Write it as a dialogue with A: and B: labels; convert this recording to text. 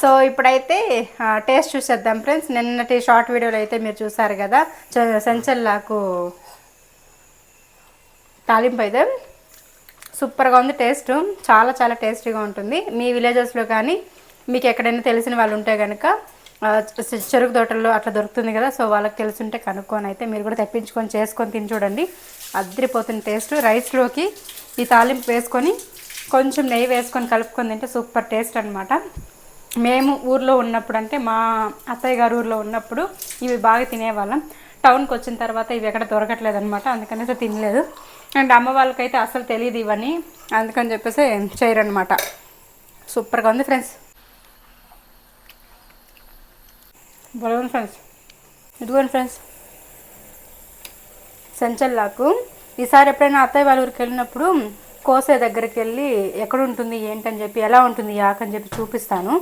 A: So ఇప్పుడైతే taste చూసేద్దాం friends. నిన్నటి షార్ట్ వీడియోలో అయితే మీరు చూసారు కదా సంచల్లాకు తాలింపు అయితే సూపర్గా ఉంది. టేస్ట్ చాలా చాలా టేస్టీగా ఉంటుంది. మీ విలేజెస్లో కానీ మీకు ఎక్కడైనా తెలిసిన వాళ్ళు ఉంటే కనుక చెరుకు తోటల్లో అట్లా దొరుకుతుంది కదా, సో వాళ్ళకి తెలుసుంటే కనుక్కొని అయితే మీరు కూడా తెప్పించుకొని చేసుకొని తిని చూడండి. అద్దరిపోతుంది టేస్ట్. రైస్లోకి ఈ తాలింపు వేసుకొని కొంచెం నెయ్యి వేసుకొని కలుపుకొని తింటే సూపర్ టేస్ట్ అనమాట. మేము ఊర్లో ఉన్నప్పుడు అంటే మా అత్తయ్య గారు ఊర్లో ఉన్నప్పుడు ఇవి బాగా తినేవాళ్ళం. టౌన్కి వచ్చిన తర్వాత ఇవి ఎక్కడ దొరకట్లేదు అనమాట, అందుకనేసి తినలేదు. అండ్ అమ్మ వాళ్ళకైతే అసలు తెలియదు ఇవన్నీ, అందుకని చెప్పేసి చేయరనమాట. సూపర్గా ఉంది ఫ్రెండ్స్. బాగుంది ఫ్రెండ్స్. ఇదిగోండి ఫ్రెండ్స్ సంచల్లాకు. ఈసారి ఎప్పుడైనా అత్తయ్య వాళ్ళ ఊరికి వెళ్ళినప్పుడు కోసే దగ్గరికి వెళ్ళి ఎక్కడ ఉంటుంది ఏంటని చెప్పి ఎలా ఉంటుంది ఆకు అని చెప్పి చూపిస్తాను.